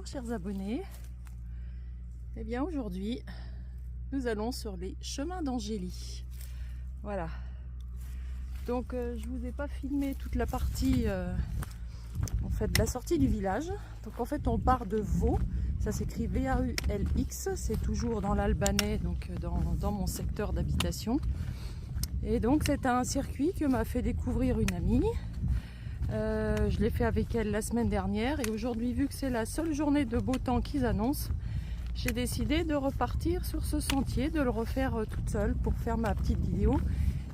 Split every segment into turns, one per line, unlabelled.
Bonjour chers abonnés. Eh bien aujourd'hui nous allons sur les chemins d'Angély. Voilà. Donc je vous ai pas filmé toute la partie en fait de la sortie du village. Donc en fait on part de Vaux. Ça s'écrit V-A-U-L-X. C'est toujours dans l'Albanais, donc dans mon secteur d'habitation. Et donc c'est un circuit que m'a fait découvrir une amie. Je l'ai fait avec elle la semaine dernière et aujourd'hui, vu que c'est la seule journée de beau temps qu'ils annoncent, j'ai décidé de repartir sur ce sentier, de le refaire toute seule pour faire ma petite vidéo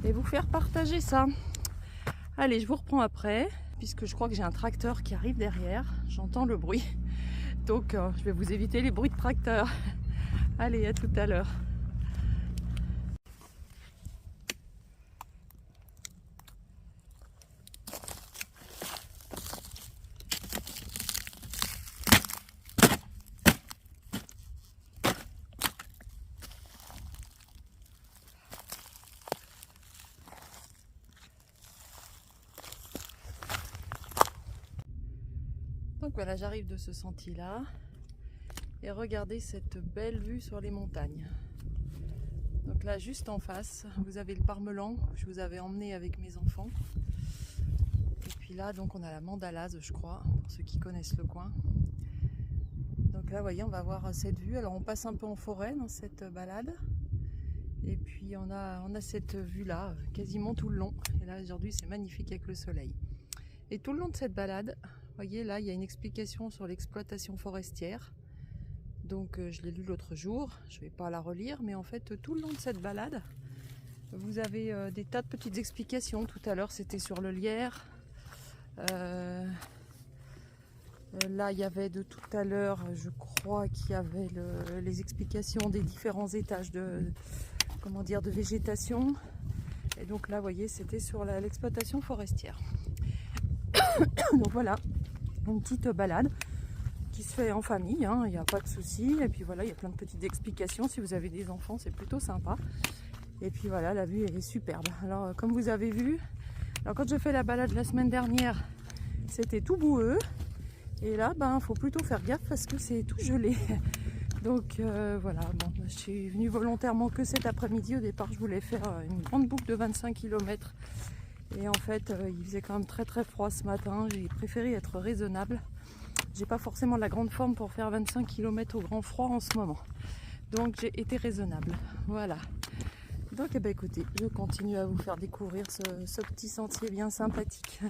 et vous faire partager ça. Allez, je vous reprends après, puisque je crois que j'ai un tracteur qui arrive derrière, j'entends le bruit, donc je vais vous éviter les bruits de tracteur. Allez, à tout à l'heure. Donc voilà, j'arrive de ce sentier là et regardez cette belle vue sur les montagnes. Donc là juste en face vous avez le Parmelan, je vous avais emmené avec mes enfants, et puis là donc on a la Mandalase, je crois, pour ceux qui connaissent le coin. Donc là vous voyez, on va voir cette vue. Alors on passe un peu en forêt dans cette balade et puis on a cette vue là quasiment tout le long, et là aujourd'hui c'est magnifique avec le soleil. Et tout le long de cette balade, vous voyez là, il y a une explication sur l'exploitation forestière. Donc je l'ai lu l'autre jour, je ne vais pas la relire, mais en fait tout le long de cette balade, vous avez des tas de petites explications. Tout à l'heure c'était sur le lierre. Là il y avait de tout à l'heure, je crois qu'il y avait les explications des différents étages de végétation. Et donc là vous voyez, c'était sur l'exploitation forestière. Donc voilà, une petite balade qui se fait en famille, hein, il n'y a pas de souci. Et puis voilà, il y a plein de petites explications. Si vous avez des enfants, c'est plutôt sympa. Et puis voilà, la vue elle est superbe. Alors comme vous avez vu, alors quand je fais la balade la semaine dernière, c'était tout boueux. Et là, faut plutôt faire gaffe parce que c'est tout gelé. Donc voilà, bon, je suis venue volontairement que cet après-midi. Au départ, je voulais faire une grande boucle de 25 km. Et en fait, il faisait quand même très très froid ce matin. J'ai préféré être raisonnable. J'ai pas forcément la grande forme pour faire 25 km au grand froid en ce moment. Donc j'ai été raisonnable. Voilà. Donc écoutez, je continue à vous faire découvrir ce petit sentier bien sympathique.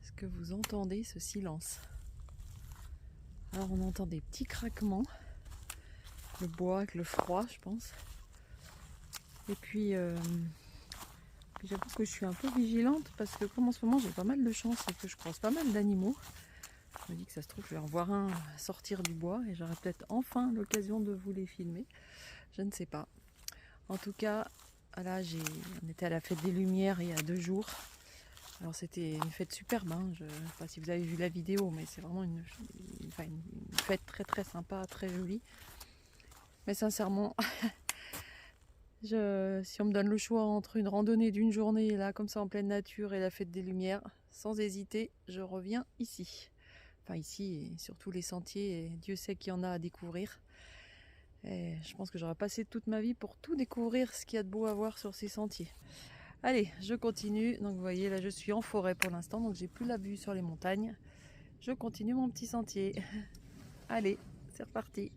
Est-ce que vous entendez ce silence? Alors on entend des petits craquements, le bois avec le froid je pense. Et puis j'avoue que je suis un peu vigilante parce que comme en ce moment j'ai pas mal de chance et que je croise pas mal d'animaux, je me dis que ça se trouve je vais en voir un sortir du bois et j'aurai peut-être enfin l'occasion de vous les filmer. Je ne sais pas. En tout cas, là on était à la fête des Lumières il y a 2 jours. Alors c'était une fête superbe, hein. Je ne sais pas si vous avez vu la vidéo, mais c'est vraiment une fête très très sympa, très jolie. Mais sincèrement, si on me donne le choix entre une randonnée d'une journée là comme ça en pleine nature et la fête des Lumières, sans hésiter, je reviens ici. Enfin ici et sur tous les sentiers, et Dieu sait qu'il y en a à découvrir. Et je pense que j'aurais passé toute ma vie pour tout découvrir ce qu'il y a de beau à voir sur ces sentiers. Allez, je continue. Donc vous voyez, là je suis en forêt pour l'instant, donc j'ai plus la vue sur les montagnes. Je continue mon petit sentier. Allez, c'est reparti.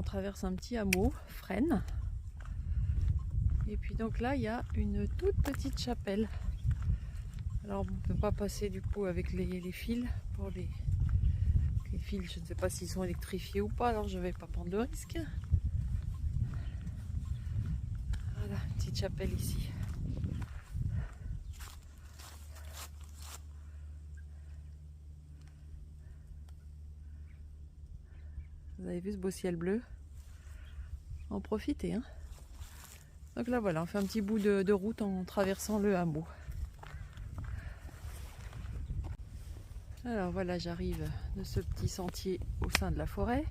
traverse un petit hameau, Fresnes. Et puis donc là, il y a une toute petite chapelle. Alors on ne peut pas passer du coup avec les fils. Pour les fils, je ne sais pas s'ils sont électrifiés ou pas, alors je ne vais pas prendre de risque. Voilà, petite chapelle ici. Vous avez vu ce beau ciel bleu? En profitez, hein. Donc là voilà, on fait un petit bout de route en traversant le hameau. Alors voilà, j'arrive de ce petit sentier au sein de la forêt.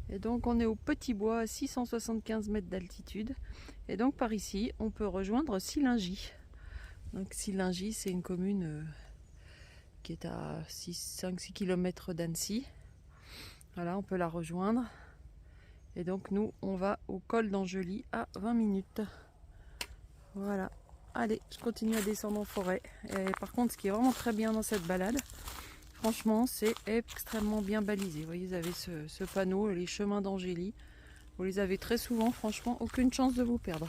Et donc on est au Petit Bois à 675 mètres d'altitude. Et donc par ici, on peut rejoindre Sillingy. Donc Sillingy, c'est une commune qui est à 5-6 km d'Annecy. Voilà, on peut la rejoindre. Et donc nous, on va au col d'Angely à 20 minutes. Voilà. Allez, je continue à descendre en forêt. Et par contre, ce qui est vraiment très bien dans cette balade, franchement, c'est extrêmement bien balisé. Vous voyez, vous avez ce panneau, les chemins d'Angely. Vous les avez très souvent, franchement, aucune chance de vous perdre.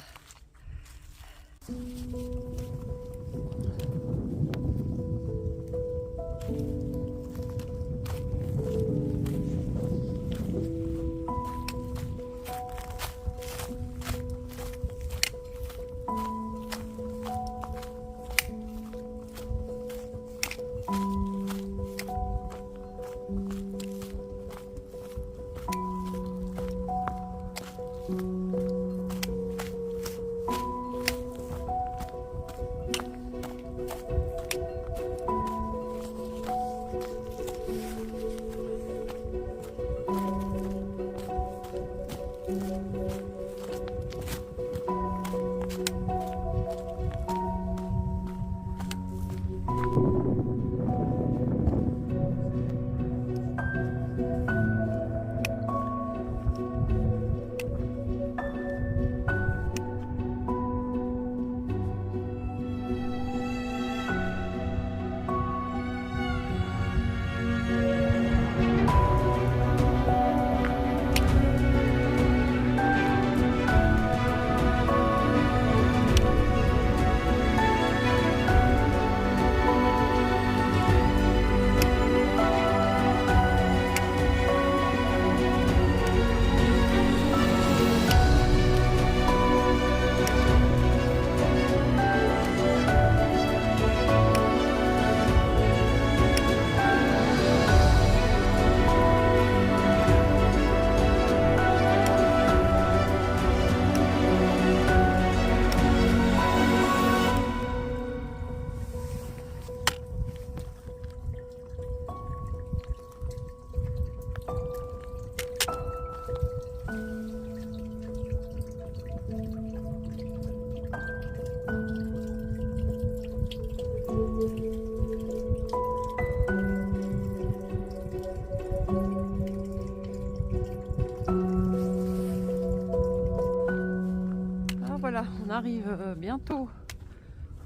Voilà, on arrive bientôt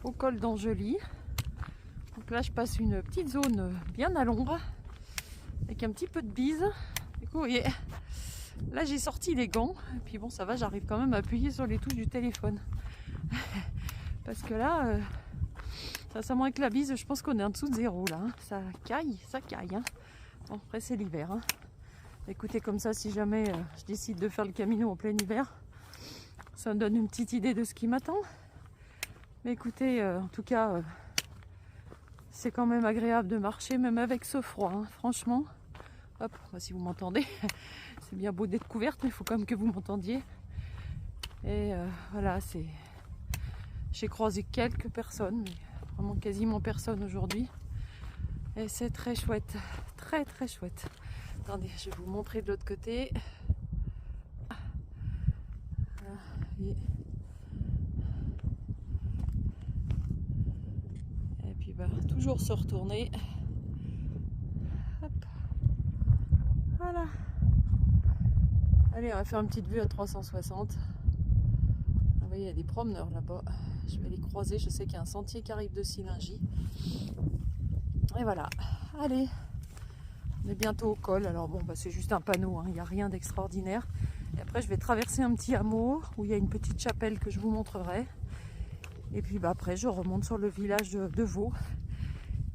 au col d'Angely. Donc là, je passe une petite zone bien à l'ombre, avec un petit peu de bise. Du coup, vous voyez, là j'ai sorti les gants, et puis bon, ça va, j'arrive quand même à appuyer sur les touches du téléphone. Parce que là, sincèrement, avec la bise, je pense qu'on est en dessous de zéro là. Hein. Ça caille. Hein. Bon, après, c'est l'hiver. Hein. Écoutez, comme ça, si jamais je décide de faire le Camino en plein hiver, ça me donne une petite idée de ce qui m'attend. Mais écoutez, en tout cas, c'est quand même agréable de marcher, même avec ce froid. Hein. Franchement, hop, si vous m'entendez, c'est bien beau d'être couverte, mais il faut quand même que vous m'entendiez. Et voilà, j'ai croisé quelques personnes, mais vraiment quasiment personne aujourd'hui. Et c'est très chouette, très très chouette. Attendez, je vais vous montrer de l'autre côté. Et puis bah, toujours se retourner. Hop. Voilà. Allez, on va faire une petite vue à 360. Vous voyez, il y a des promeneurs là-bas. Je vais les croiser. Je sais qu'il y a un sentier qui arrive de Sillingy. Et voilà. Allez. On est bientôt au col. Alors bon, bah, c'est juste un panneau. Hein. Il n'y a rien d'extraordinaire. Et après je vais traverser un petit hameau où il y a une petite chapelle que je vous montrerai. Et puis après je remonte sur le village de Vaux.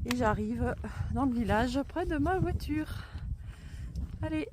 Et j'arrive dans le village près de ma voiture. Allez!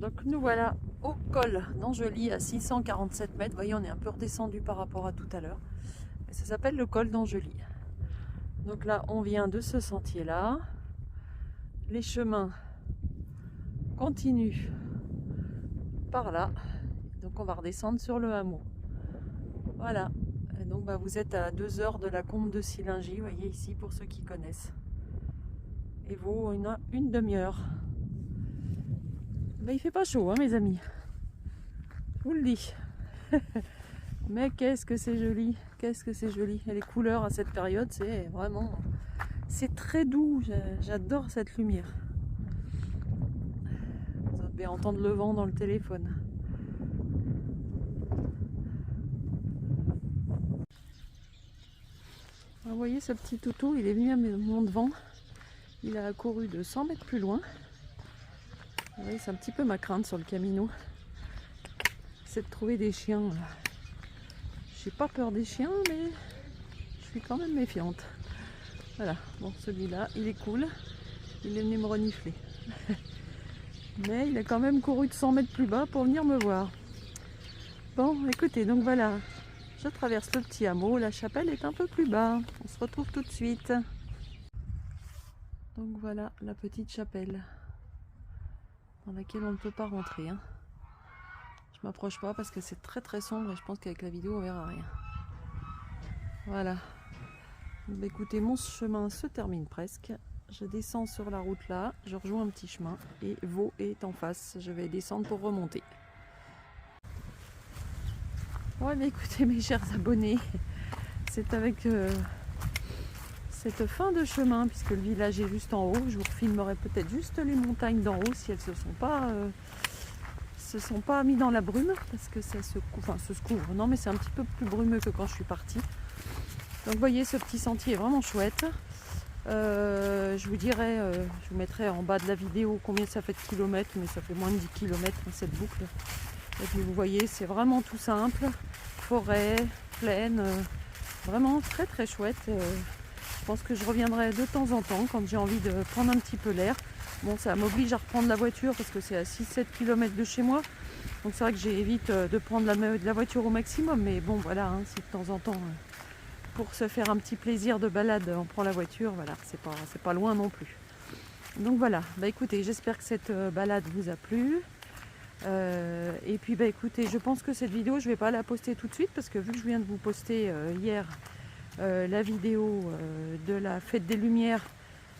Donc nous voilà au col d'Angely à 647 mètres. Vous voyez, on est un peu redescendu par rapport à tout à l'heure. Ça s'appelle le col d'Angely. Donc là, on vient de ce sentier-là. Les chemins continuent par là. Donc on va redescendre sur le hameau. Voilà. Et donc vous êtes à 2 heures de la combe de Sillingy. Vous voyez ici pour ceux qui connaissent. Et vaut une demi-heure. Il fait pas chaud, hein, mes amis. Je vous le dis. Mais qu'est-ce que c'est joli. Qu'est-ce que c'est joli. Et les couleurs à cette période, c'est vraiment... C'est très doux. J'adore cette lumière. Vous devez entendre le vent dans le téléphone. Vous voyez ce petit toutou, il est venu à mon devant. Il a couru de 100 mètres plus loin. Vous voyez, c'est un petit peu ma crainte sur le Camino. C'est de trouver des chiens. J'ai pas peur des chiens, mais je suis quand même méfiante. Voilà, bon, celui-là, il est cool. Il est venu me renifler. Mais il a quand même couru de 100 mètres plus bas pour venir me voir. Bon, écoutez, donc voilà. Je traverse le petit hameau. La chapelle est un peu plus bas. On se retrouve tout de suite. Donc voilà la petite chapelle dans laquelle on ne peut pas rentrer. Hein. Je m'approche pas parce que c'est très très sombre et je pense qu'avec la vidéo on verra rien. Voilà. Donc, écoutez, mon chemin se termine presque. Je descends sur la route là, je rejoins un petit chemin et Vaux est en face. Je vais descendre pour remonter. Ouais, mais écoutez mes chers abonnés, c'est avec cette fin de chemin, puisque le village est juste en haut. Je vous filmerai peut-être juste les montagnes d'en haut si elles se sont pas mis dans la brume, parce que ça se couvre. Non, mais c'est un petit peu plus brumeux que quand je suis partie. Donc vous voyez, ce petit sentier est vraiment chouette. Je vous dirai, je vous mettrai en bas de la vidéo combien ça fait de kilomètres, mais ça fait moins de 10 kilomètres cette boucle. Et puis vous voyez, c'est vraiment tout simple. Forêt, plaine, vraiment très très chouette. Je pense que je reviendrai de temps en temps quand j'ai envie de prendre un petit peu l'air. Bon, ça m'oblige à reprendre la voiture parce que c'est à 6-7 km de chez moi. Donc c'est vrai que j'évite de prendre la voiture au maximum. Mais bon, voilà, hein, si de temps en temps, pour se faire un petit plaisir de balade, on prend la voiture, voilà, c'est pas loin non plus. Donc voilà, écoutez, j'espère que cette balade vous a plu. Et puis écoutez, je pense que cette vidéo je vais pas la poster tout de suite parce que vu que je viens de vous poster hier la vidéo de la fête des lumières,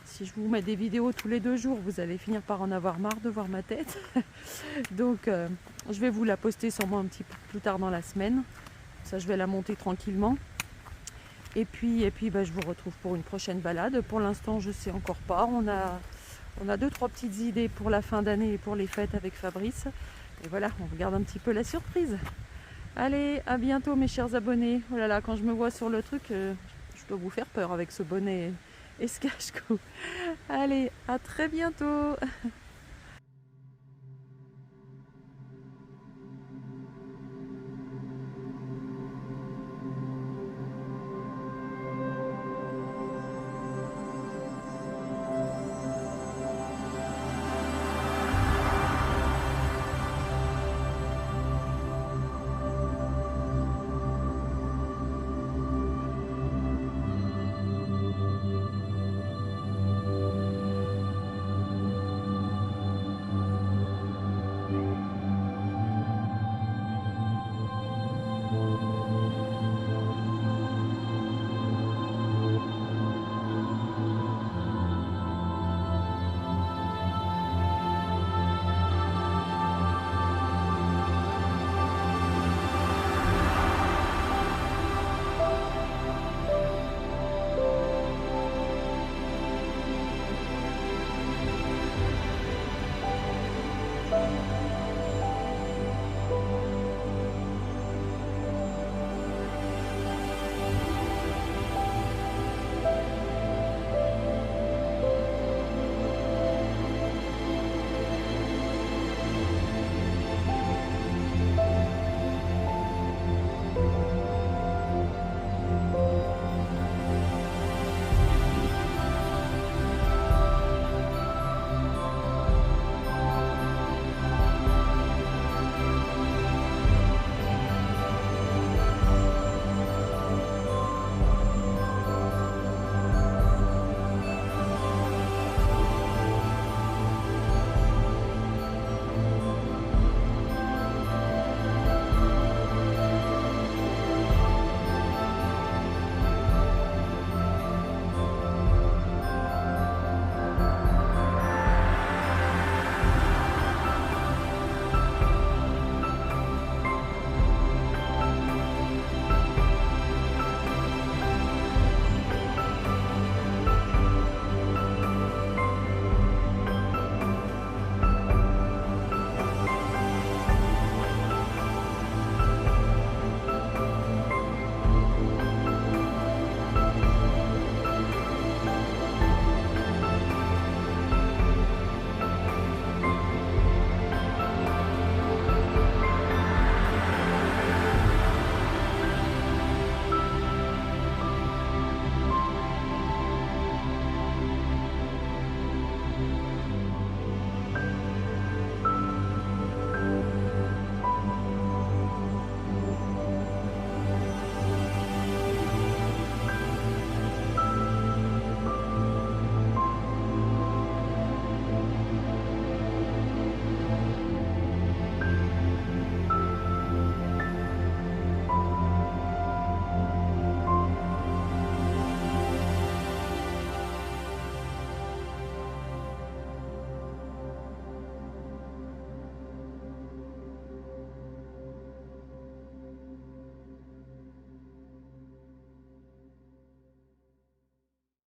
si je vous mets des vidéos tous les 2 jours vous allez finir par en avoir marre de voir ma tête. Donc je vais vous la poster sûrement un petit peu plus tard dans la semaine, ça je vais la monter tranquillement. Et puis je vous retrouve pour une prochaine balade. Pour l'instant je sais encore pas, on a 2-3 petites idées pour la fin d'année et pour les fêtes avec Fabrice. Et voilà, on regarde un petit peu la surprise. Allez, à bientôt mes chers abonnés. Oh là là, quand je me vois sur le truc, je dois vous faire peur avec ce bonnet et ce cache-cou. Allez, à très bientôt.